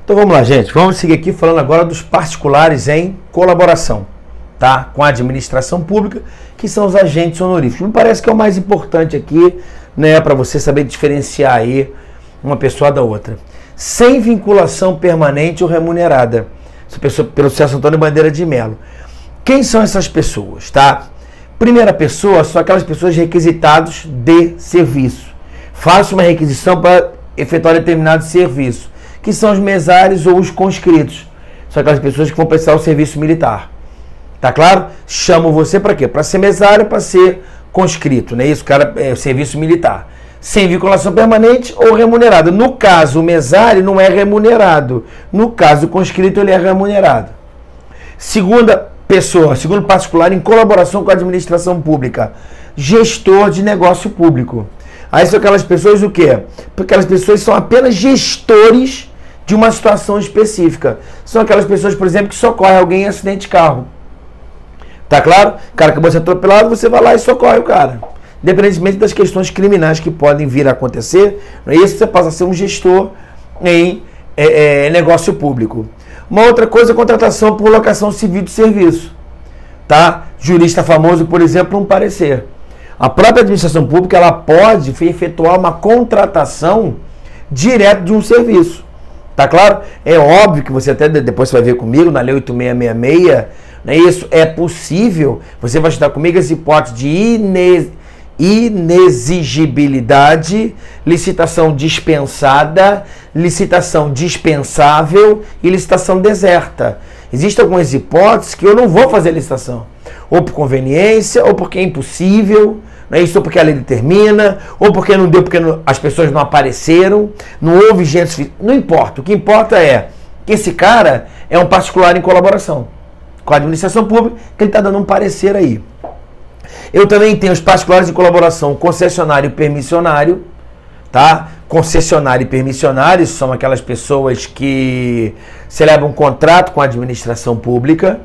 Então vamos lá, gente. Vamos seguir aqui falando agora dos particulares em colaboração, tá? Com a administração pública, que são os agentes honoríficos. Me parece que é o mais importante aqui, né, para você saber diferenciar aí uma pessoa da outra. Sem vinculação permanente ou remunerada. Essa pessoa, pelo Celso Antônio Bandeira de Mello. Quem são essas pessoas, tá? Primeira pessoa são aquelas pessoas requisitados de serviço. Faça uma requisição para efetuar determinado serviço, que são os mesários ou os conscritos. São aquelas pessoas que vão prestar o serviço militar. Tá claro? Chamo você para quê? Para ser mesário, para ser conscrito, né? Isso, cara, é serviço militar. Sem vinculação permanente ou remunerada. No caso, o mesário não é remunerado. No caso, o conscrito, ele é remunerado. Segunda pessoa, segundo particular, em colaboração com a administração pública, gestor de negócio público. Aí são aquelas pessoas o quê? Porque aquelas pessoas são apenas gestores de uma situação específica. São aquelas pessoas, por exemplo, que socorrem alguém em acidente de carro. Tá claro? O cara acabou de ser atropelado, você vai lá e socorre o cara. Independentemente das questões criminais que podem vir a acontecer, não é isso? Você passa a ser um gestor em negócio público. Uma outra coisa é a contratação por locação civil de serviço. Tá? Jurista famoso, por exemplo, um parecer. A própria administração pública ela pode efetuar uma contratação direto de um serviço. Tá claro? É óbvio que você até depois você vai ver comigo na Lei 8666, não é isso? É possível, você vai estudar comigo essa hipótese de inexigibilidade, licitação dispensada, licitação dispensável e licitação deserta. Existem algumas hipóteses que eu não vou fazer licitação, ou por conveniência, ou porque é impossível, não é isso, ou porque a lei determina, ou porque não deu, porque as pessoas não apareceram, não houve gente, não importa. O que importa é que esse cara é um particular em colaboração com a administração pública, que ele está dando um parecer aí. Eu também tenho os particulares em colaboração concessionário e permissionário, tá? Concessionário e permissionário são aquelas pessoas que celebram um contrato com a administração pública,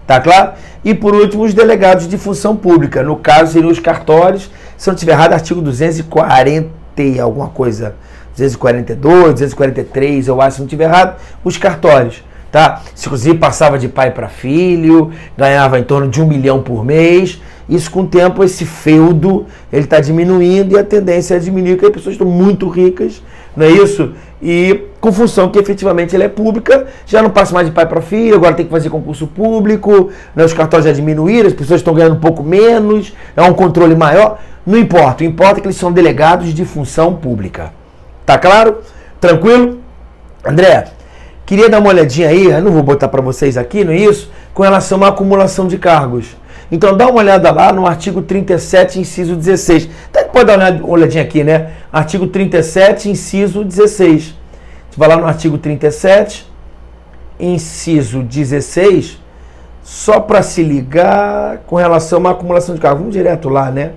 tá claro? E por último, os delegados de função pública. No caso, seriam os cartórios, se não estiver errado, artigo 240 e alguma coisa, 242, 243, eu acho, se não estiver errado, os cartórios. Tá? Se inclusive passava de pai para filho, ganhava em torno de 1 milhão por mês. Isso com o tempo, esse feudo, ele está diminuindo e a tendência é diminuir, porque as pessoas estão muito ricas, não é isso? E com função que efetivamente ela é pública, já não passa mais de pai para filho, agora tem que fazer concurso público, né? Os cartórios já diminuíram, as pessoas estão ganhando um pouco menos, é um controle maior. Não importa, o que importa é que eles são delegados de função pública. Tá claro? Tranquilo? André, queria dar uma olhadinha aí, eu não vou botar para vocês aqui, não é isso? Com relação à acumulação de cargos. Então dá uma olhada lá no artigo 37, inciso 16. Até pode dar uma olhadinha aqui, né? Artigo 37, inciso 16. Você vai lá no artigo 37, inciso 16, só para se ligar com relação a uma acumulação de cargos. Vamos direto lá, né?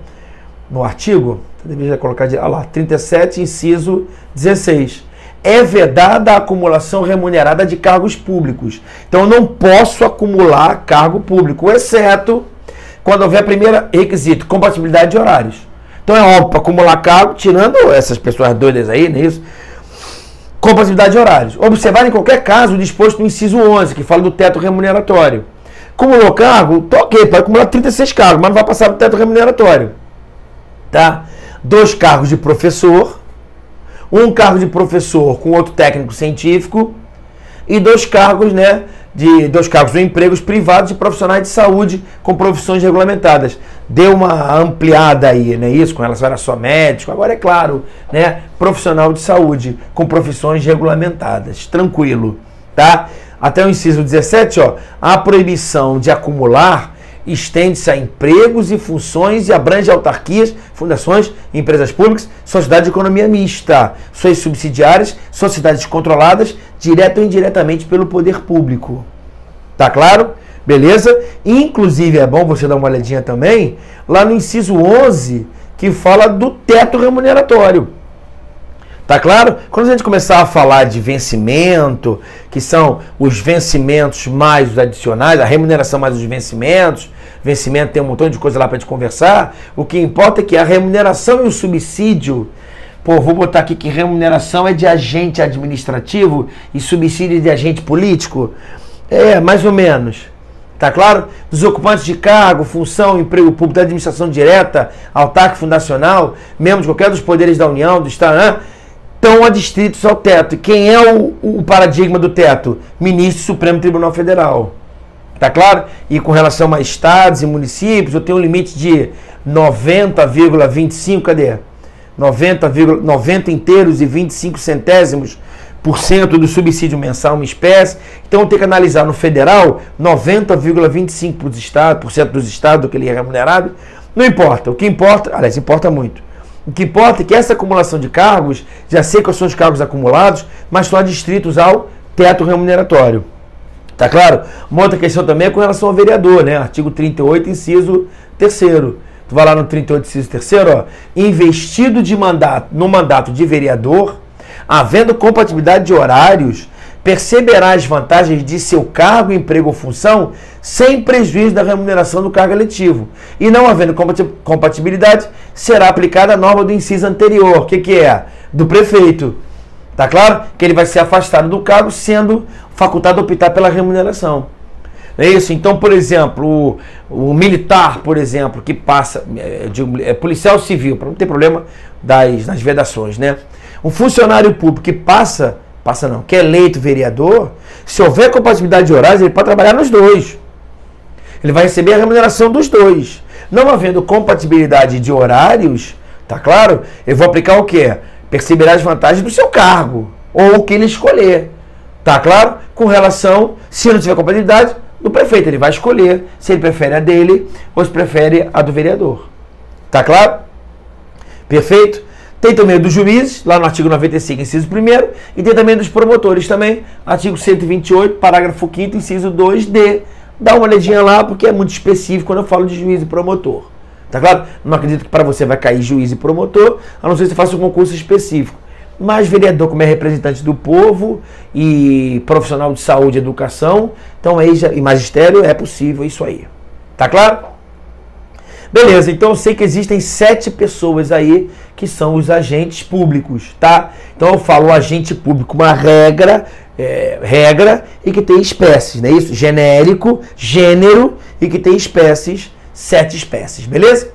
No artigo, eu deveria colocar, olha lá, 37, inciso 16. É vedada a acumulação remunerada de cargos públicos. Então eu não posso acumular cargo público, exceto quando houver primeiro requisito, compatibilidade de horários. Então é óbvio, para acumular cargo, tirando essas pessoas doidas aí, não é isso? Compatibilidade de horários. Observar em qualquer caso o disposto no inciso 11, que fala do teto remuneratório. Acumulou cargo, tá ok, pode acumular 36 cargos, mas não vai passar do teto remuneratório. Tá? 2 cargos de professor, 1 cargo de professor com outro técnico científico e 2 cargos, né, de 2 cargos ou empregos privados de profissionais de saúde com profissões regulamentadas. Deu uma ampliada aí, né, isso, com relação a só médico, agora é claro, né, profissional de saúde com profissões regulamentadas. Tranquilo, tá? Até o inciso 17, ó, a proibição de acumular estende-se a empregos e funções e abrange autarquias, fundações, empresas públicas, sociedade de economia mista, suas subsidiárias, sociedades controladas, direta ou indiretamente pelo poder público. Tá claro? Beleza? Inclusive é bom você dar uma olhadinha também lá no inciso 11, que fala do teto remuneratório. Tá claro? Quando a gente começar a falar de vencimento, que são os vencimentos mais os adicionais, a remuneração mais os vencimentos, vencimento tem um montão de coisa lá para gente conversar, o que importa é que a remuneração e o subsídio Pô, vou botar aqui que remuneração é de agente administrativo e subsídio de agente político. É, mais ou menos. Tá claro? Dos ocupantes de cargo, função, emprego público da administração direta, autárquica fundacional, membros de qualquer dos poderes da União, do Estado, estão adstritos ao teto. E quem é o paradigma do teto? Ministro do Supremo Tribunal Federal. Tá claro? E com relação a estados e municípios, eu tenho um limite de 90,25, cadê? 90 inteiros e 25 centésimos por cento do subsídio mensal uma espécie. Então eu tenho que analisar no federal 90,25% dos estados do que ele é remunerado. Não importa. O que importa, aliás, importa muito. O que importa é que essa acumulação de cargos, já sei quais são os cargos acumulados, mas estão adstritos ao teto remuneratório. Tá claro? Uma outra questão também é com relação ao vereador, né? Artigo 38, inciso 3º. Tu vai lá no 38, inciso 3º, ó. Investido no mandato de vereador, havendo compatibilidade de horários, perceberá as vantagens de seu cargo, emprego ou função, sem prejuízo da remuneração do cargo eletivo. E não havendo compatibilidade, será aplicada a norma do inciso anterior. O que é? Do prefeito. Tá claro? Que ele vai ser afastado do cargo, sendo facultado a optar pela remuneração. É isso? Então, por exemplo, o militar, por exemplo, que passa, policial civil, para não ter problema nas vedações, né? Um funcionário público que que é eleito vereador, se houver compatibilidade de horários, ele pode trabalhar nos dois. Ele vai receber a remuneração dos dois. Não havendo compatibilidade de horários, tá claro? Eu vou aplicar o quê? Perceberá as vantagens do seu cargo, ou o que ele escolher. Tá claro? Com relação, se não tiver compatibilidade, do prefeito. Ele vai escolher se ele prefere a dele ou se prefere a do vereador. Tá claro? Perfeito? Tem também dos juízes, lá no artigo 95, inciso 1º, e tem também dos promotores também, artigo 128, parágrafo 5º, inciso 2d. Dá uma olhadinha lá, porque é muito específico quando eu falo de juiz e promotor. Tá claro? Não acredito que para você vai cair juiz e promotor, a não ser que você faça um concurso específico. Mas vereador, como é representante do povo e profissional de saúde e educação, então aí e magistério, é possível isso aí. Tá claro? Beleza, então eu sei que existem 7 pessoas aí que são os agentes públicos, tá? Então eu falo agente público, uma regra e que tem espécies, não é isso? Genérico, gênero e que tem espécies, 7 espécies, beleza?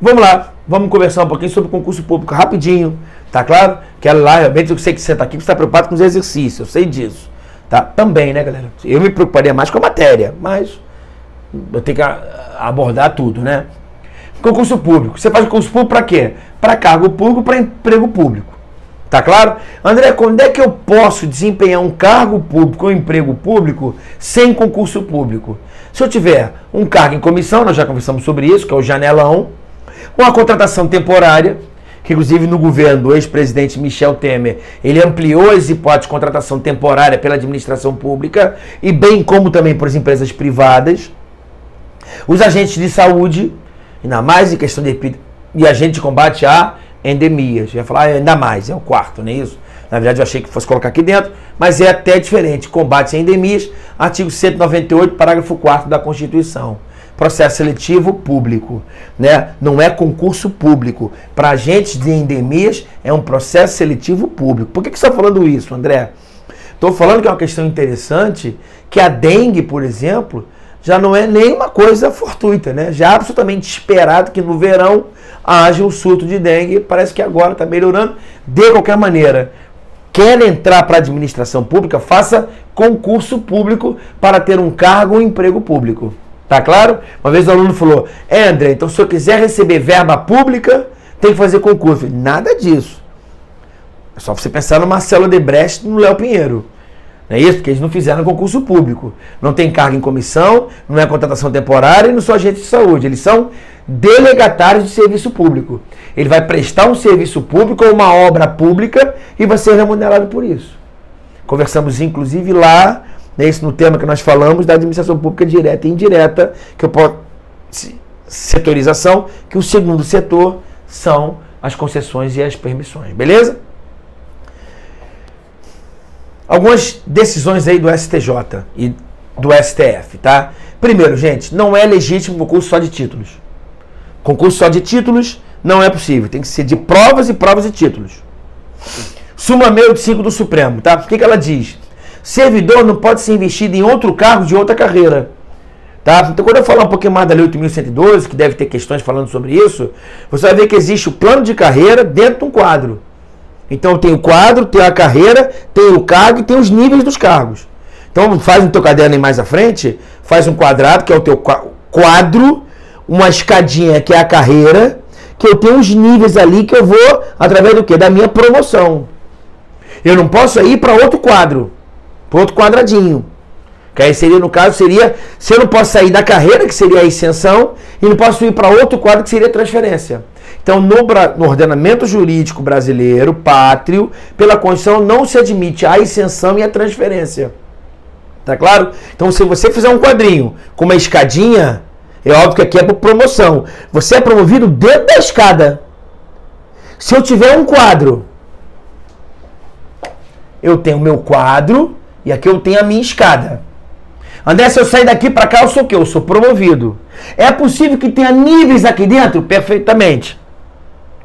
Vamos lá, vamos conversar um pouquinho sobre o concurso público rapidinho, tá claro? Quero lá, realmente eu sei que você está aqui, que você está preocupado com os exercícios, eu sei disso, tá? Também, né, galera? Eu me preocuparia mais com a matéria, mas eu tenho que abordar tudo, né? Concurso público. Você faz concurso público para quê? Para cargo público, para emprego público. Tá claro? André, quando é que eu posso desempenhar um cargo público ou emprego público sem concurso público? Se eu tiver um cargo em comissão, nós já conversamos sobre isso, que é o janelão, uma contratação temporária, que inclusive no governo do ex-presidente Michel Temer, ele ampliou as hipóteses de contratação temporária pela administração pública e bem como também por as empresas privadas. Os agentes de saúde, ainda mais em questão de agente de combate a endemias. Eu ia falar ainda mais, é o quarto, não é isso? Na verdade eu achei que fosse colocar aqui dentro, mas é até diferente. Combate a endemias, artigo 198, parágrafo 4º da Constituição. Processo seletivo público, né? Não é concurso público. Para agentes de endemias é um processo seletivo público. Por que você está falando isso, André? Estou falando que é uma questão interessante, que a dengue, por exemplo, já não é nenhuma coisa fortuita, né? Já é absolutamente esperado que no verão haja um surto de dengue. Parece que agora está melhorando. De qualquer maneira, quer entrar para a administração pública, faça concurso público para ter um cargo ou emprego público. Tá claro? Uma vez o aluno falou, André, então se eu quiser receber verba pública, tem que fazer concurso. Nada disso. É só você pensar no Marcelo Odebrecht e no Léo Pinheiro. Não é isso? Porque eles não fizeram concurso público. Não tem cargo em comissão, não é contratação temporária e não são agentes de saúde. Eles são delegatários de serviço público. Ele vai prestar um serviço público ou uma obra pública e vai ser remunerado por isso. Conversamos inclusive lá, no tema que nós falamos da administração pública direta e indireta, que eu posso setorização, que o segundo setor são as concessões e as permissões. Beleza? Algumas decisões aí do STJ e do STF, tá? Primeiro, gente, não é legítimo concurso só de títulos. Concurso só de títulos Não é possível. Tem que ser de provas e títulos. Súmula 685 do Supremo, tá? O que ela diz? Servidor não pode ser investido em outro cargo de outra carreira. Tá? Então, quando eu falar um pouquinho mais da Lei 8.112, que deve ter questões falando sobre isso, você vai ver que existe o plano de carreira dentro de um quadro. Então, tem o quadro, tem a carreira, tem o cargo e tem os níveis dos cargos. Então, faz no teu caderno aí mais à frente, faz um quadrado, que é o teu quadro, uma escadinha, que é a carreira, que eu tenho os níveis ali que eu vou, através do quê? Da minha promoção. Eu não posso ir para outro quadro, para outro quadradinho. Que aí seria, no caso, seria, se eu não posso sair da carreira, que seria a ascensão, e não posso ir para outro quadro, que seria a transferência. Então, no ordenamento jurídico brasileiro, pátrio, pela Constituição, não se admite a ascensão e a transferência. Tá claro? Então, se você fizer um quadrinho com uma escadinha, é óbvio que aqui é por promoção. Você é promovido dentro da escada. Se eu tiver um quadro, eu tenho o meu quadro e aqui eu tenho a minha escada. André, se eu sair daqui para cá, eu sou o quê? Eu sou promovido. É possível que tenha níveis aqui dentro? Perfeitamente.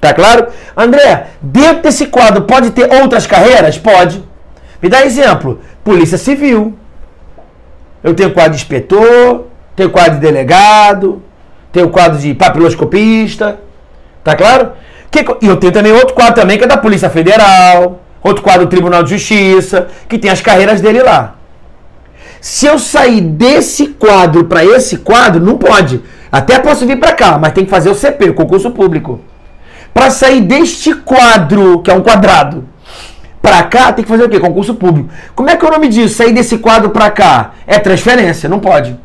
Tá claro? André, dentro desse quadro pode ter outras carreiras? Pode. Me dá exemplo. Polícia Civil. Eu tenho quadro de inspetor, tenho quadro de delegado, tenho quadro de papiloscopista. Tá claro? E eu tenho também outro quadro também, que é da Polícia Federal. Outro quadro do Tribunal de Justiça, que tem as carreiras dele lá. Se eu sair desse quadro para esse quadro, não pode. Até posso vir para cá, mas tem que fazer o CP, o concurso público. Para sair deste quadro, que é um quadrado, para cá, tem que fazer o quê? Concurso público. Como é que é o nome disso? Sair desse quadro para cá? É transferência, não pode.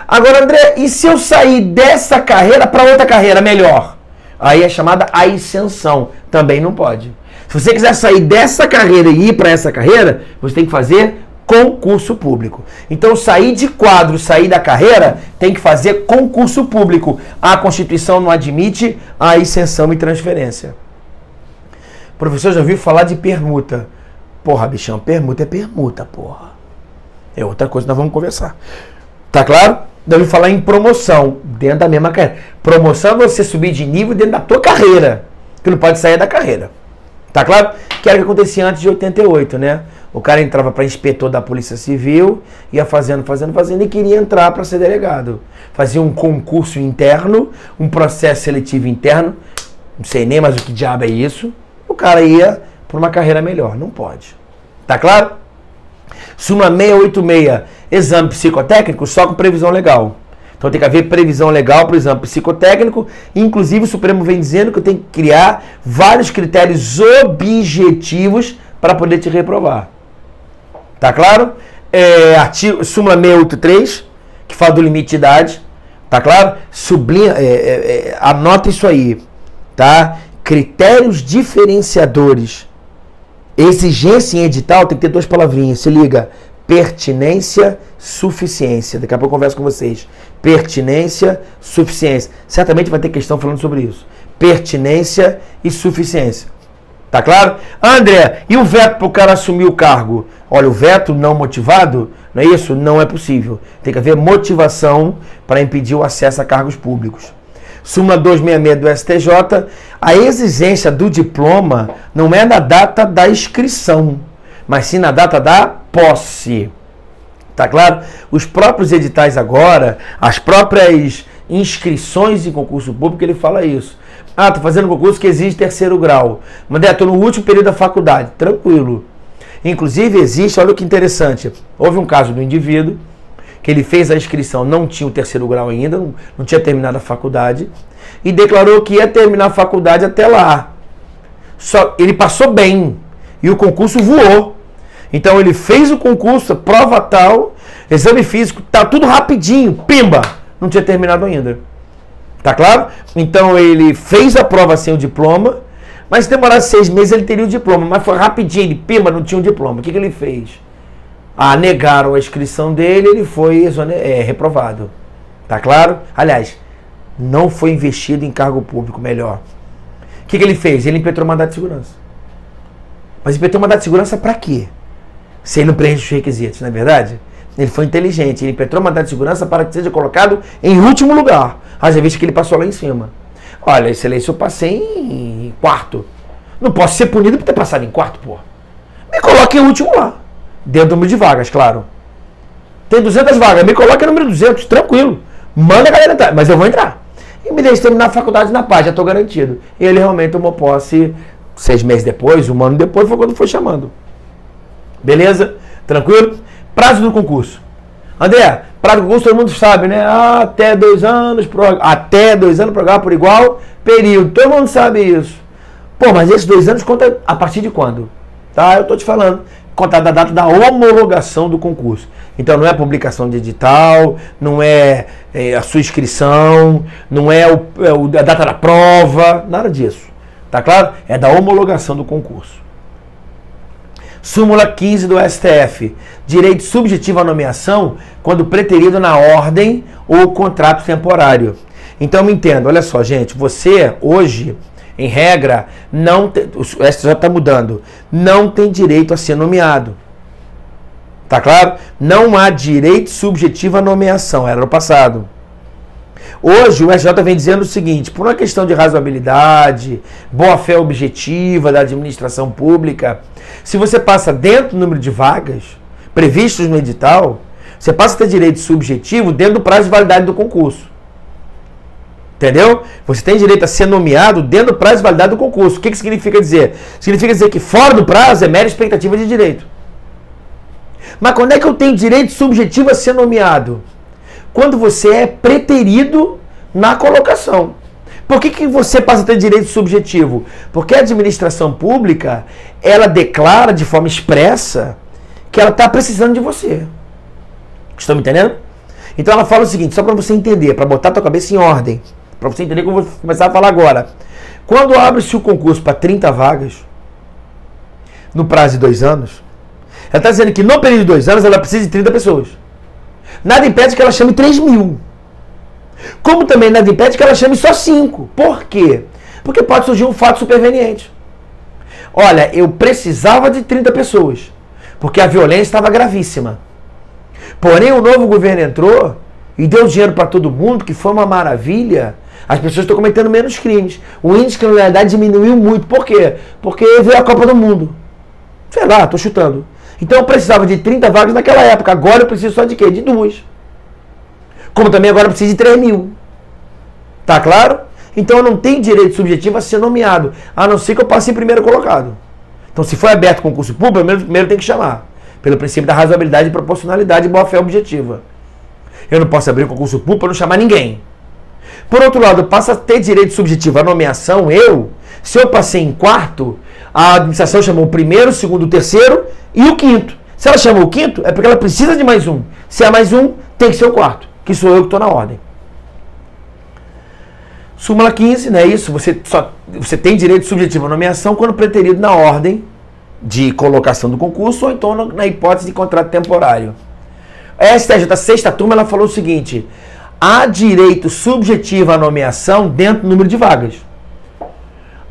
Agora, André, e se eu sair dessa carreira para outra carreira melhor? Aí é chamada ascensão. Também não pode. Se você quiser sair dessa carreira e ir para essa carreira, você tem que fazer concurso público. Então, sair de quadro, sair da carreira, tem que fazer concurso público. A Constituição não admite a ascensão e transferência. O professor já ouviu falar de permuta. Porra, bichão, permuta é permuta, porra. É outra coisa que nós vamos conversar. Tá claro? Já ouviu falar em promoção, dentro da mesma carreira. Promoção é você subir de nível dentro da tua carreira, que não pode sair da carreira. Tá claro? Que era o que acontecia antes de 88, né? O cara entrava para inspetor da Polícia Civil, ia fazendo e queria entrar para ser delegado. Fazia um concurso interno, um processo seletivo interno, não sei nem mais o que diabo é isso. O cara ia por uma carreira melhor. Não pode. Tá claro? Súmula 686, exame psicotécnico só com previsão legal. Então tem que haver previsão legal para o exame psicotécnico. Inclusive o Supremo vem dizendo que eu tenho que criar vários critérios objetivos para poder te reprovar. Tá claro? Súmula 683, que fala do limite de idade. Tá claro? Anota isso aí. Tá? Critérios diferenciadores. Exigência em edital tem que ter duas palavrinhas. Se liga. Pertinência, suficiência. Daqui a pouco eu converso com vocês. Pertinência, suficiência. Certamente vai ter questão falando sobre isso. Pertinência e suficiência. Tá claro? André, e o veto para o cara assumir o cargo? Olha, o veto não motivado, não é isso? Não é possível. Tem que haver motivação para impedir o acesso a cargos públicos. Súmula 266 do STJ, a exigência do diploma não é na data da inscrição, mas sim na data da posse. Tá claro? Os próprios editais agora, as próprias inscrições em concurso público, ele fala isso. Ah, tô fazendo concurso que exige terceiro grau. Mas tô no último período da faculdade. Tranquilo. Inclusive existe, olha que interessante, houve um caso do indivíduo que ele fez a inscrição, não tinha o terceiro grau ainda, não tinha terminado a faculdade, e declarou que ia terminar a faculdade até lá. Só ele passou bem, e o concurso voou. Então ele fez o concurso, prova tal, exame físico, tá tudo rapidinho, pimba, não tinha terminado ainda. Tá claro? Então ele fez a prova sem o diploma, mas se demorasse 6 meses ele teria o diploma, mas foi rapidinho, ele pimba, não tinha o diploma. O que ele fez? Negaram a inscrição dele, ele foi reprovado. Tá claro? Aliás, não foi investido em cargo público, melhor. O que ele fez? Ele impetrou mandato de segurança. Mas impetrou mandato de segurança para quê? Se ele não preenche os requisitos, não é verdade? Ele foi inteligente, ele impetrou mandato de segurança para que seja colocado em último lugar. Haja visto que ele passou lá em cima. Olha, excelência, eu passei em quarto. Não posso ser punido por ter passado em quarto, pô. Me coloque em último lá. Dentro do número de vagas, claro. Tem 200 vagas, me coloque no número 200, tranquilo. Manda a galera entrar, mas eu vou entrar. E me deixe terminar a faculdade na paz, já estou garantido. E ele realmente tomou posse 6 meses depois, 1 ano depois, foi quando foi chamando. Beleza? Tranquilo? Prazo do concurso. André, prazo do concurso todo mundo sabe, né? Até 2 anos, até 2 anos prorrogar por igual período. Todo mundo sabe isso. Pô, mas esses 2 anos conta a partir de quando? Tá? Eu tô te falando. Conta da data da homologação do concurso. Então não é a publicação de edital, não é a sua inscrição, não é a data da prova, nada disso. Tá claro? É da homologação do concurso. Súmula 15 do STF. Direito subjetivo à nomeação quando preterido na ordem ou contrato temporário. Então me entenda, olha só, gente, você hoje, em regra, não tem, o STJ está mudando, não tem direito a ser nomeado. Tá claro? Não há direito subjetivo à nomeação, era no passado. Hoje o STJ vem dizendo o seguinte, por uma questão de razoabilidade, boa-fé objetiva da administração pública, se você passa dentro do número de vagas previstos no edital, você passa a ter direito subjetivo dentro do prazo de validade do concurso. Entendeu? Você tem direito a ser nomeado dentro do prazo de validade do concurso. O que significa dizer? Significa dizer que fora do prazo é mera expectativa de direito. Mas quando é que eu tenho direito subjetivo a ser nomeado? Quando você é preterido na colocação. Por que você passa a ter direito subjetivo? Porque a administração pública, ela declara de forma expressa que ela está precisando de você. Estão me entendendo? Então ela fala o seguinte, só para você entender, para botar a tua cabeça em ordem, para você entender o que eu vou começar a falar agora. Quando abre-se o concurso para 30 vagas, no prazo de 2 anos, ela está dizendo que no período de 2 anos ela precisa de 30 pessoas. Nada impede que ela chame 3 mil. Como também nada impede que ela chame só 5. Por quê? Porque pode surgir um fato superveniente. Olha, eu precisava de 30 pessoas, porque a violência estava gravíssima. Porém, o novo governo entrou e deu dinheiro para todo mundo, que foi uma maravilha. As pessoas estão cometendo menos crimes. O índice de criminalidade diminuiu muito. Por quê? Porque veio a Copa do Mundo. Sei lá, estou chutando. Então eu precisava de 30 vagas naquela época. Agora eu preciso só de quê? De 2. Como também agora eu preciso de 3 mil. Tá claro? Então eu não tenho direito subjetivo a ser nomeado, a não ser que eu passe em primeiro colocado. Então se for aberto concurso público, primeiro tem que chamar. Pelo princípio da razoabilidade, proporcionalidade e boa-fé objetiva. Eu não posso abrir concurso público para não chamar ninguém. Por outro lado, eu passo a ter direito subjetivo à nomeação, se eu passei em quarto, a administração chamou o primeiro, o segundo, o terceiro e o quinto. Se ela chamou o quinto, é porque ela precisa de mais um. Se há mais um, tem que ser o quarto, que sou eu que estou na ordem. Súmula 15, né? Isso, você tem direito subjetivo à nomeação quando preterido na ordem de colocação do concurso ou então na hipótese de contrato temporário. A STJ, sexta turma, ela falou o seguinte: há direito subjetivo à nomeação dentro do número de vagas.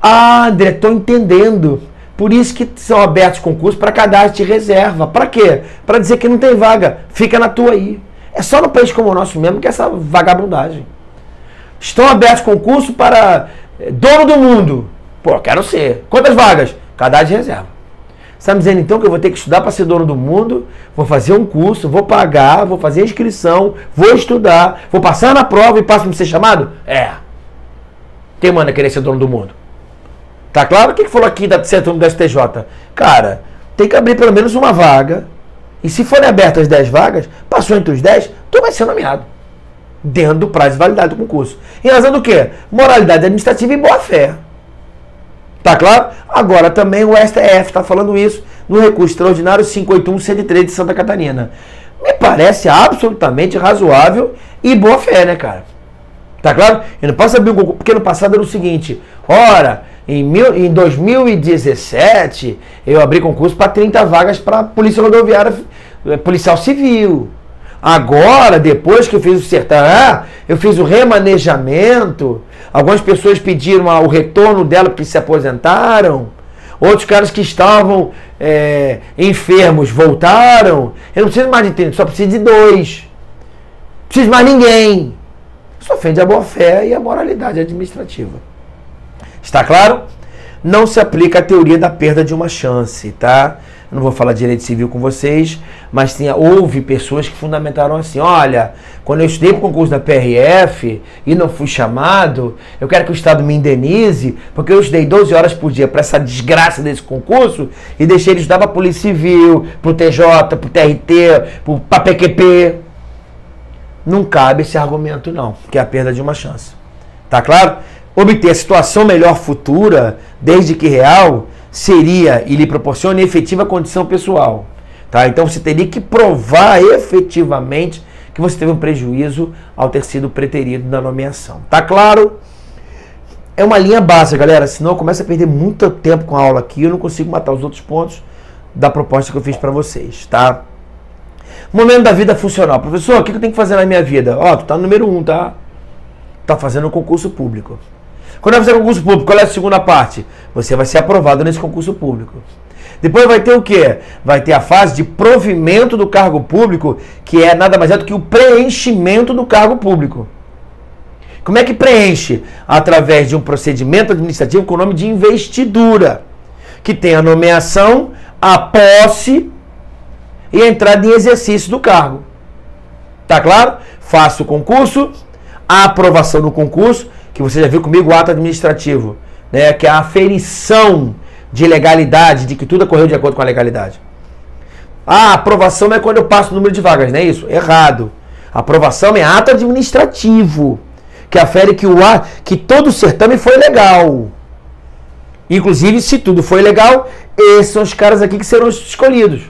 Ah, André, estou entendendo. Por isso que são abertos concursos para cadastro de reserva. Para quê? Para dizer que não tem vaga. Fica na tua aí. É só no país como o nosso mesmo que é essa vagabundagem. Estão abertos concursos para dono do mundo. Pô, quero ser. Quantas vagas? Cadastro de reserva. Você está me dizendo então que eu vou ter que estudar para ser dono do mundo? Vou fazer um curso, vou pagar, vou fazer inscrição, vou estudar, vou passar na prova e passo para ser chamado? É. Quem manda querer ser dono do mundo? Tá claro? O que falou aqui da sexta turma do STJ? Cara, tem que abrir pelo menos uma vaga. E se forem abertas 10 vagas, passou entre os 10, tu vai ser nomeado. Dentro do prazo de validade do concurso. Em razão do quê? Moralidade administrativa e boa-fé. Tá claro? Agora também o STF está falando isso no recurso extraordinário 581-103 de Santa Catarina. Me parece absolutamente razoável e boa-fé, né, cara? Tá claro? Eu não posso abrir um concurso, porque no passado era o seguinte: ora, em 2017, eu abri concurso para 30 vagas para Polícia Rodoviária, Policial Civil. Agora, depois que eu fiz o certame, eu fiz o remanejamento. Algumas pessoas pediram o retorno dela porque se aposentaram. Outros caras que estavam enfermos voltaram. Eu não preciso mais de 30, só preciso de 2. Não preciso mais ninguém. Isso ofende a boa-fé e a moralidade administrativa. Está claro? Não se aplica a teoria da perda de uma chance, tá? Eu não vou falar de direito civil com vocês, mas houve pessoas que fundamentaram assim, olha, quando eu estudei para o concurso da PRF e não fui chamado, eu quero que o Estado me indenize, porque eu estudei 12 horas por dia para essa desgraça desse concurso e deixei ele estudar para a Polícia Civil, para o TJ, para o TRT, para a PQP. Não cabe esse argumento não, que é a perda de uma chance. Tá claro? Obter a situação melhor futura, desde que real, seria e lhe proporciona efetiva condição pessoal. Tá? Então você teria que provar efetivamente que você teve um prejuízo ao ter sido preterido na nomeação. Tá claro? É uma linha básica, galera, senão eu começo a perder muito tempo com a aula aqui, eu não consigo matar os outros pontos da proposta que eu fiz para vocês, tá? Momento da vida funcional. Professor, o que eu tenho que fazer na minha vida? Ó, tu tá no número 1, tá? Tá fazendo um concurso público. Quando vai fazer concurso público, qual é a segunda parte? Você vai ser aprovado nesse concurso público. Depois vai ter o quê? Vai ter a fase de provimento do cargo público, que é nada mais é do que o preenchimento do cargo público. Como é que preenche? Através de um procedimento administrativo com o nome de investidura, que tem a nomeação, a posse e a entrada em exercício do cargo. Tá claro? Faço o concurso, a aprovação do concurso, que você já viu comigo, o ato administrativo, né, que é a aferição de legalidade, de que tudo ocorreu de acordo com a legalidade. A aprovação é quando eu passo o número de vagas, não é isso? Errado. A aprovação é ato administrativo, que afere que todo o certame foi legal. Inclusive, se tudo foi legal, esses são os caras aqui que serão escolhidos.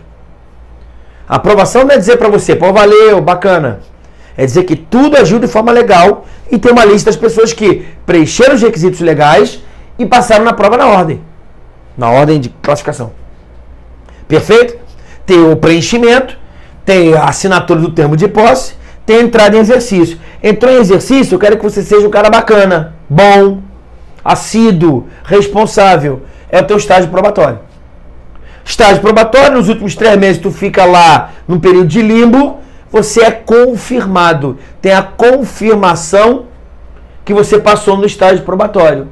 A aprovação não é dizer para você, pô, valeu, bacana. É dizer que tudo agiu de forma legal e tem uma lista das pessoas que preencheram os requisitos legais e passaram na prova na ordem de classificação. Perfeito? Tem o preenchimento, tem a assinatura do termo de posse, tem a entrada em exercício. Entrou em exercício, eu quero que você seja um cara bacana, bom, assíduo, responsável. É o teu estágio probatório. Estágio probatório, nos últimos 3 meses tu fica lá num período de limbo, você é confirmado. Tem a confirmação que você passou no estágio probatório.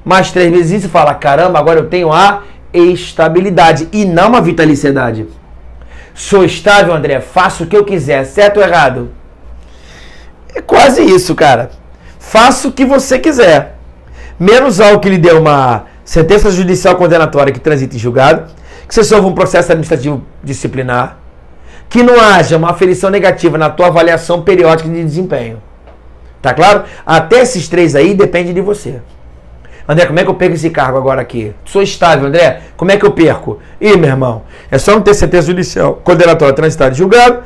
Mais 3 meses você fala, caramba, agora eu tenho a estabilidade e não a vitaliciedade. Sou estável, André, faço o que eu quiser, certo ou errado? É quase isso, cara. Faça o que você quiser. Menos algo que lhe dê uma sentença judicial condenatória que transita em julgado, que você sofra um processo administrativo disciplinar, que não haja uma aferição negativa na tua avaliação periódica de desempenho. Tá claro? Até esses 3 aí depende de você. André, como é que eu perco esse cargo agora aqui? Sou estável, André. Como é que eu perco? Ih, meu irmão, é só não ter sentença judicial condenatória transitada em julgado,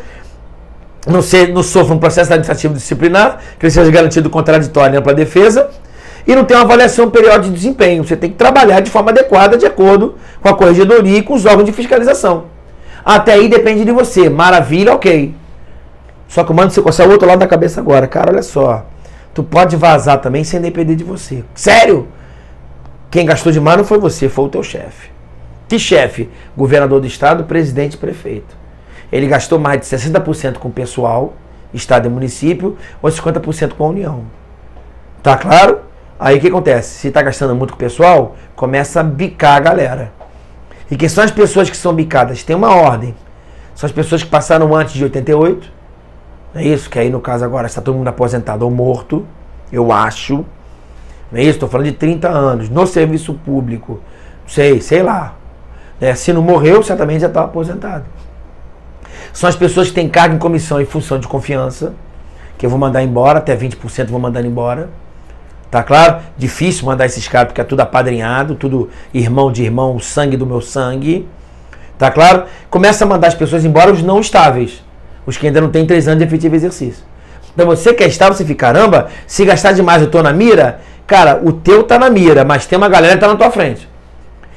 não sofra um processo administrativo disciplinar, que ele seja garantido contraditório na ampla defesa, e não tem uma avaliação periódica de desempenho. Você tem que trabalhar de forma adequada, de acordo com a corregedoria e com os órgãos de fiscalização. Até aí depende de você. Maravilha, ok. Só que eu mando você coçar o outro lado da cabeça agora. Cara, olha só. Tu pode vazar também sem depender de você. Sério? Quem gastou demais não foi você, foi o teu chefe. Que chefe? Governador do estado, presidente e prefeito. Ele gastou mais de 60% com o pessoal, estado e município, ou 50% com a União. Tá claro? Aí o que acontece? Se tá gastando muito com o pessoal, começa a bicar a galera. E quem são as pessoas que são bicadas? Tem uma ordem. São as pessoas que passaram antes de 88. Não é isso? Que aí no caso agora está todo mundo aposentado ou morto, eu acho. Não é isso? Estou falando de 30 anos, no serviço público. Sei lá. Se não morreu, certamente já está aposentado. São as pessoas que têm cargo em comissão e função de confiança, que eu vou mandar embora, até 20% vou mandando embora. Tá claro? Difícil mandar esses caras, porque é tudo apadrinhado, tudo irmão de irmão, sangue do meu sangue. Tá claro? Começa a mandar as pessoas embora, os não estáveis. Os que ainda não têm 3 anos de efetivo exercício. Então você que é estável, você fica, caramba, se gastar demais eu tô na mira, cara, o teu tá na mira, mas tem uma galera que tá na tua frente.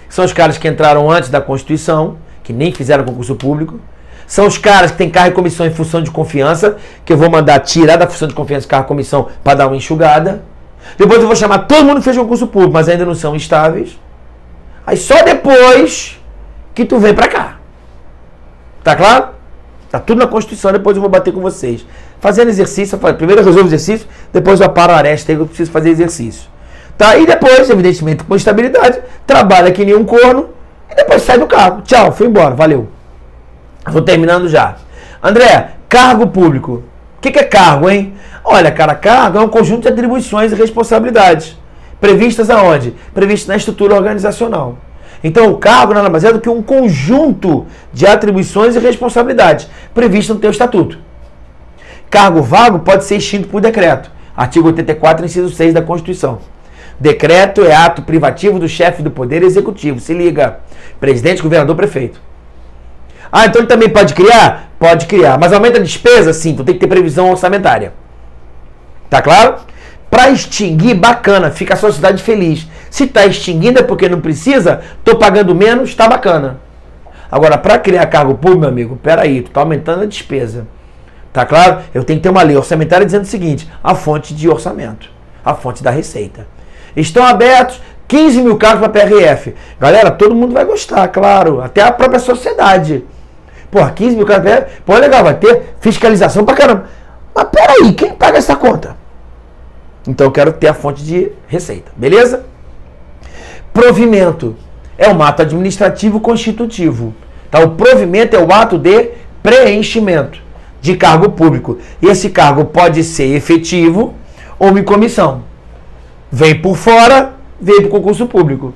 São os caras que entraram antes da Constituição, que nem fizeram concurso público. São os caras que têm cargo e comissão em função de confiança, que eu vou mandar tirar da função de confiança cargo e comissão para dar uma enxugada. Depois eu vou chamar todo mundo que fez concurso público, mas ainda não são estáveis. Aí só depois que tu vem pra cá. Tá claro? Tá tudo na Constituição, depois eu vou bater com vocês. Fazendo exercício, primeiro eu resolvo o exercício, depois eu paro a aresta, eu preciso fazer exercício. Tá? E depois, evidentemente, com estabilidade, trabalha que nem um corno e depois sai do cargo. Tchau, fui embora, valeu. Vou terminando já. André, cargo público. O que é cargo, hein? Olha, cara, cargo é um conjunto de atribuições e responsabilidades. Previstas aonde? Previstas na estrutura organizacional. Então, o cargo nada mais é do que um conjunto de atribuições e responsabilidades previstas no teu estatuto. Cargo vago pode ser extinto por decreto. Artigo 84, inciso 6 da Constituição. Decreto é ato privativo do chefe do Poder Executivo. Se liga. Presidente, governador, prefeito. Ah, então ele também pode criar? Pode criar. Mas aumenta a despesa? Sim, tu tem que ter previsão orçamentária. Tá claro? Para extinguir, bacana, fica a sociedade feliz. Se está extinguindo é porque não precisa, estou pagando menos, está bacana. Agora, para criar cargo público, meu amigo, peraí, tu está aumentando a despesa. Tá claro? Eu tenho que ter uma lei orçamentária dizendo o seguinte, a fonte de orçamento, a fonte da receita. Estão abertos 15 mil cargos para PRF. Galera, todo mundo vai gostar, claro, até a própria sociedade. Porra, 15 mil cargos para PRF, pô, legal, vai ter fiscalização pra caramba. Mas peraí, quem paga essa conta? Então eu quero ter a fonte de receita, beleza? Provimento é um ato administrativo constitutivo. Tá? O provimento é o ato de preenchimento de cargo público. E esse cargo pode ser efetivo ou em comissão. Vem por fora, vem para o concurso público.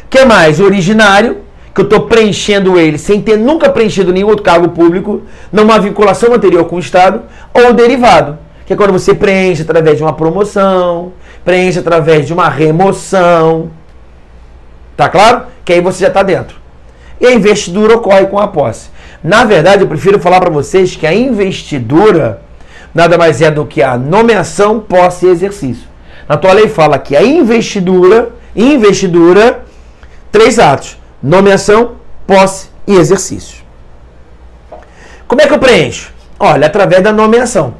O que mais? Originário, que eu estou preenchendo ele sem ter nunca preenchido nenhum outro cargo público, numa vinculação anterior com o Estado, ou derivado, que é quando você preenche através de uma promoção, preenche através de uma remoção. Tá claro? Que aí você já está dentro. E a investidura ocorre com a posse. Na verdade, eu prefiro falar para vocês que a investidura nada mais é do que a nomeação, posse e exercício. Na tua lei fala que a investidura, três atos: nomeação, posse e exercício. Como é que eu preencho? Olha, através da nomeação.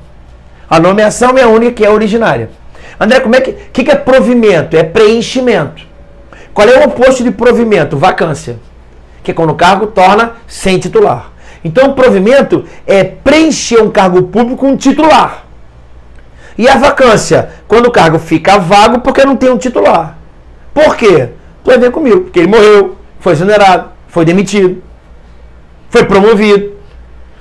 A nomeação é a única que é originária. André, como é que é provimento? É preenchimento. Qual é o oposto de provimento? Vacância. Que é quando o cargo torna sem titular. Então, o provimento é preencher um cargo público com um titular. E a vacância? Quando o cargo fica vago porque não tem um titular. Por quê? Tu vai ver comigo. Porque ele morreu, foi exonerado, foi demitido, foi promovido.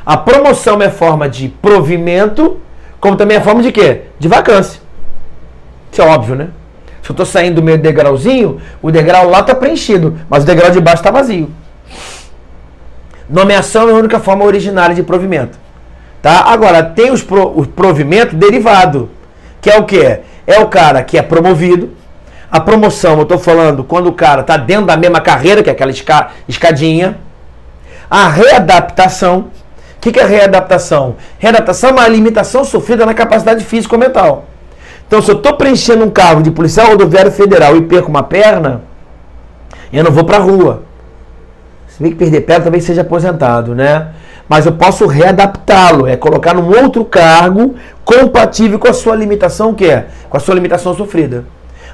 A promoção é forma de provimento, como também é forma de quê? De vacância. Isso é óbvio, né? Se eu estou saindo do meio degrauzinho, o degrau lá está preenchido, mas o degrau de baixo está vazio. Nomeação é a única forma originária de provimento. Tá? Agora, tem o provimento derivado, que é o quê? É o cara que é promovido. A promoção, eu estou falando quando o cara está dentro da mesma carreira, que é aquela escadinha. A readaptação. O que é readaptação? Readaptação é uma limitação sofrida na capacidade física ou mental. Então, se eu estou preenchendo um cargo de policial rodoviário federal e perco uma perna, eu não vou para a rua. Se bem que perder perna talvez seja aposentado, né? Mas eu posso readaptá-lo, é colocar num outro cargo compatível com a sua limitação, que é? Com a sua limitação sofrida.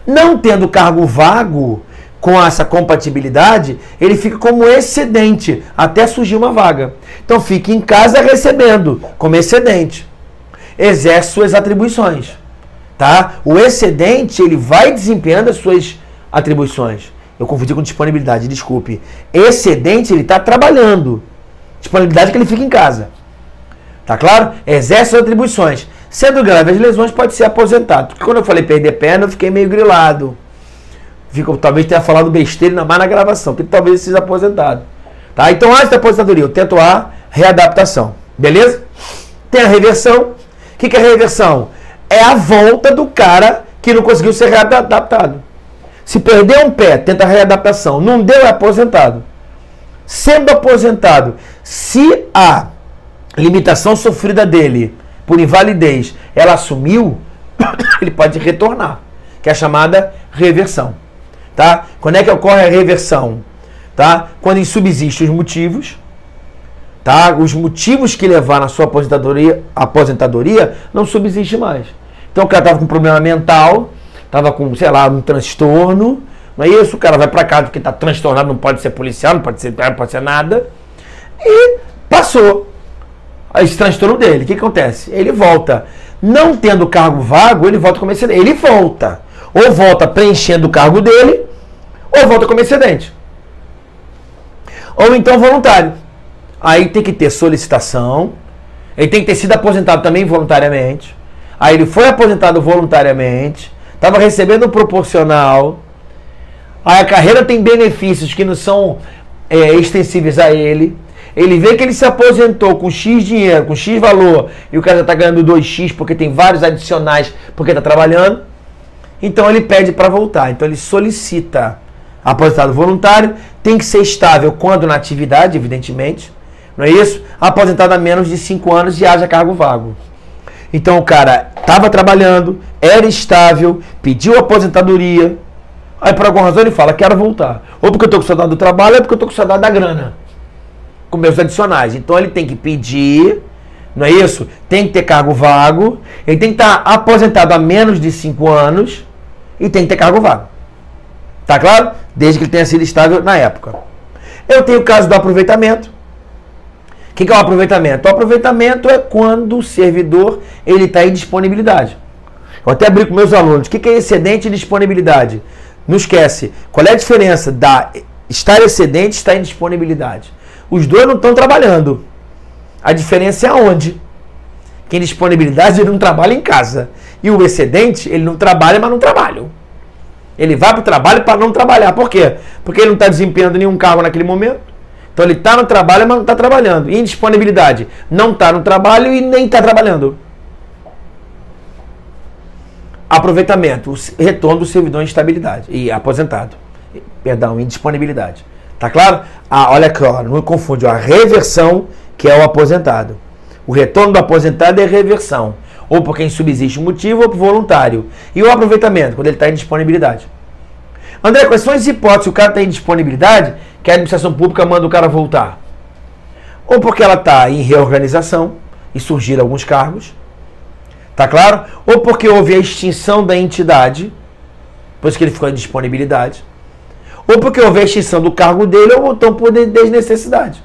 Não tendo cargo vago com essa compatibilidade, ele fica como excedente até surgir uma vaga. Então, fique em casa recebendo como excedente. Exerce suas atribuições. Tá? O excedente, ele vai desempenhando as suas atribuições. Eu confundi com disponibilidade, desculpe. Excedente, ele está trabalhando. Disponibilidade é que ele fica em casa. Tá claro? Exerce suas atribuições. Sendo grave as lesões, pode ser aposentado. Porque quando eu falei perder perna, eu fiquei meio grilado. Talvez tenha falado besteira, ainda mais na gravação. Porque talvez seja aposentado. Tá? Então, antes da aposentadoria, eu tento a readaptação. Beleza? Tem a reversão. O que é a reversão? É a volta do cara que não conseguiu ser readaptado. Se perder um pé, tenta a readaptação. Não deu, é aposentado. Sendo aposentado, se a limitação sofrida dele por invalidez, ela assumiu, ele pode retornar, que é a chamada reversão. Tá? Quando é que ocorre a reversão? Tá? Quando insubsistem os motivos, tá? Os motivos que levaram a sua aposentadoria não subsistem mais. Então o cara estava com um problema mental, estava com, sei lá, um transtorno, não é isso? O cara vai para casa porque está transtornado, não pode ser policial, não pode ser nada, e passou. esse transtorno dele. O que acontece? Ele volta. Não tendo cargo vago, ele volta como excedente. Ele volta. Ou volta preenchendo o cargo dele, ou volta como excedente. Ou então voluntário. Aí tem que ter solicitação. Ele tem que ter sido aposentado também voluntariamente. Aí ele foi aposentado voluntariamente. Estava recebendo proporcional. Aí a carreira tem benefícios que não são extensíveis a ele. Ele vê que ele se aposentou com X dinheiro, com X valor, e o cara já está ganhando 2X porque tem vários adicionais porque está trabalhando. Então ele pede para voltar. Então ele solicita aposentado voluntário. Tem que ser estável quando na atividade, evidentemente. Não é isso? Aposentado há menos de 5 anos e haja cargo vago. Então o cara estava trabalhando, era estável, pediu aposentadoria. Aí por alguma razão ele fala, quero voltar. Ou porque eu estou com saudade do trabalho, ou porque eu estou com saudade da grana. Com meus adicionais. Então ele tem que pedir, não é isso? Tem que ter cargo vago. Ele tem que estar aposentado há menos de 5 anos e tem que ter cargo vago. Tá claro? Desde que ele tenha sido estável na época. Eu tenho o caso do aproveitamento. O que é o aproveitamento? O aproveitamento é quando o servidor ele está em disponibilidade. Eu até abri com meus alunos. O que é excedente e disponibilidade? Não esquece. Qual é a diferença da estar excedente e estar em disponibilidade? Os dois não estão trabalhando. A diferença é aonde? Que em disponibilidade ele não trabalha em casa. E o excedente, ele não trabalha, mas não trabalha. Ele vai para o trabalho para não trabalhar. Por quê? Porque ele não está desempenhando nenhum cargo naquele momento. Então ele está no trabalho, mas não está trabalhando. E indisponibilidade, não está no trabalho e nem está trabalhando. Aproveitamento, o retorno do servidor em estabilidade. E aposentado. Perdão, indisponibilidade. Tá claro? Olha claro, não confunde. A reversão, que é o aposentado. O retorno do aposentado é reversão. Ou por quem subsiste o motivo, ou por voluntário. E o aproveitamento, quando ele está em disponibilidade. André, quais são as hipóteses? O cara está em disponibilidade, que a administração pública manda o cara voltar. Ou porque ela está em reorganização e surgiram alguns cargos. Tá claro? Ou porque houve a extinção da entidade, por isso que ele ficou em disponibilidade. Ou porque houve a extinção do cargo dele, ou então por desnecessidade.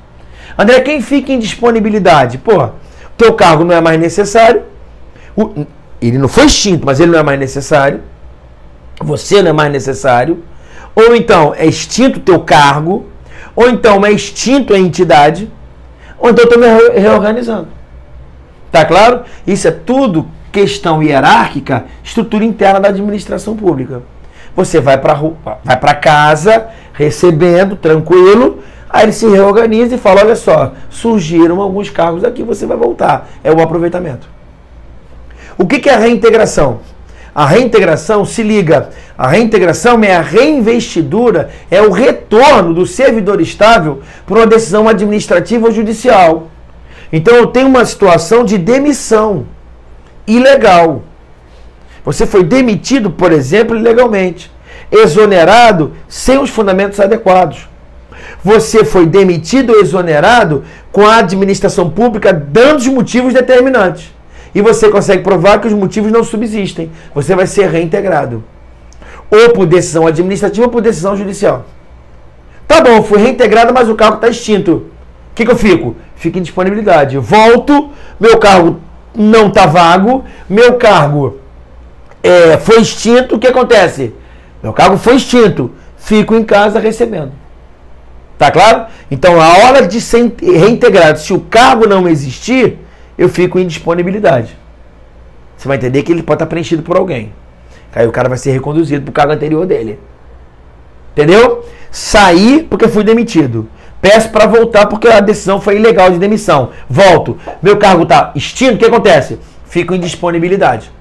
André, quem fica em disponibilidade? Pô, teu cargo não é mais necessário. Ele não foi extinto, mas ele não é mais necessário. Você não é mais necessário. Ou então é extinto o teu cargo. Ou então é extinto a entidade. Ou então eu estou me reorganizando. Tá claro? Isso é tudo questão hierárquica, estrutura interna da administração pública. Você vai para casa, recebendo, tranquilo, aí ele se reorganiza e fala, olha só, surgiram alguns cargos aqui, você vai voltar. É o aproveitamento. O que é a reintegração? A reintegração, se liga, a reintegração é a reinvestidura, é o retorno do servidor estável por uma decisão administrativa ou judicial. Então eu tenho uma situação de demissão ilegal. Você foi demitido, por exemplo, ilegalmente, exonerado sem os fundamentos adequados. Você foi demitido ou exonerado com a administração pública dando os motivos determinantes. E você consegue provar que os motivos não subsistem. Você vai ser reintegrado. Ou por decisão administrativa ou por decisão judicial. Tá bom, fui reintegrado, mas o cargo está extinto. O que eu fico? Fico em disponibilidade. Volto, meu cargo não está vago, meu cargo foi extinto, o que acontece? Meu cargo foi extinto, fico em casa recebendo. Tá claro? Então, a hora de ser reintegrado, se o cargo não existir, eu fico em disponibilidade. Você vai entender que ele pode estar preenchido por alguém. Aí o cara vai ser reconduzido para o cargo anterior dele. Entendeu? Saí porque fui demitido. Peço para voltar porque a decisão foi ilegal de demissão. Volto. Meu cargo está extinto, o que acontece? Fico em disponibilidade.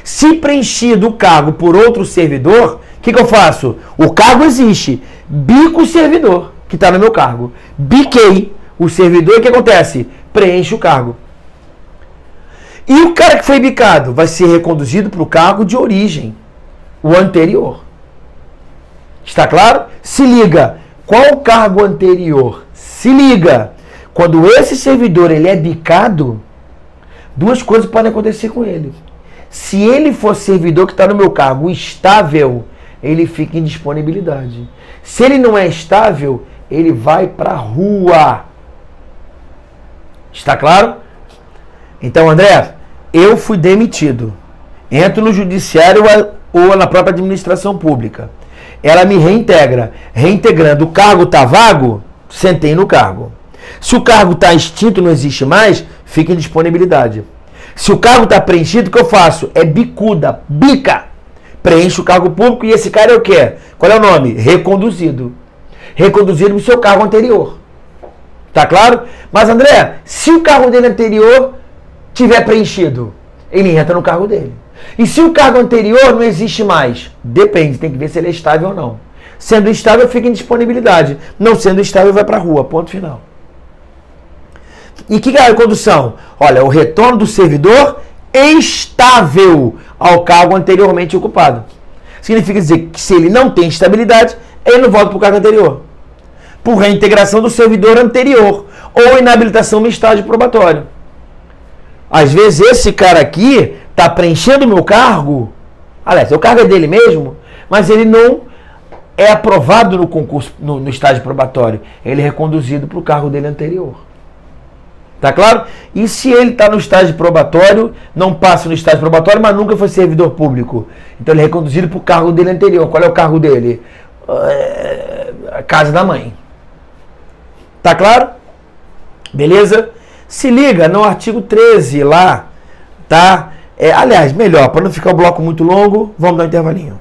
Se preenchido o cargo por outro servidor, o que eu faço? O cargo existe. Bico o servidor que está no meu cargo. Biquei o servidor e o que acontece? Preenche o cargo. E o cara que foi bicado vai ser reconduzido para o cargo de origem, o anterior. Está claro? Se liga. Qual o cargo anterior? Se liga. Quando esse servidor ele é bicado, duas coisas podem acontecer com ele. Se ele for servidor que está no meu cargo estável, ele fica em disponibilidade. Se ele não é estável, ele vai para a rua. Está claro? Então, André, eu fui demitido. Entro no judiciário ou na própria administração pública. Ela me reintegra. Reintegrando, o cargo está vago? Sentei no cargo. Se o cargo está extinto, não existe mais, fica em disponibilidade. Se o cargo está preenchido, o que eu faço? É bicuda, bica. Preenche o cargo público e esse cara é o quê? Qual é o nome? Reconduzido. Reconduzido no seu cargo anterior. Tá claro? Mas, André, se o cargo dele anterior tiver preenchido, ele entra no cargo dele. E se o cargo anterior não existe mais? Depende, tem que ver se ele é estável ou não. Sendo estável, fica em disponibilidade. Não sendo estável, vai para a rua. Ponto final. E o que é a recondução? Olha, o retorno do servidor estável ao cargo anteriormente ocupado. Significa dizer que se ele não tem estabilidade, ele não volta para o cargo anterior. Por reintegração do servidor anterior ou inabilitação no estágio probatório. Às vezes esse cara aqui está preenchendo o meu cargo, aliás, o cargo é dele mesmo, mas ele não é aprovado no concurso, no estágio probatório. Ele é reconduzido para o cargo dele anterior. Tá claro? E se ele está no estágio probatório, não passa no estágio probatório, mas nunca foi servidor público. Então ele é reconduzido para o cargo dele anterior. Qual é o cargo dele? A casa da mãe. Tá claro? Beleza? Se liga no artigo 13 lá, tá? Aliás, melhor, para não ficar o bloco muito longo, vamos dar um intervalinho.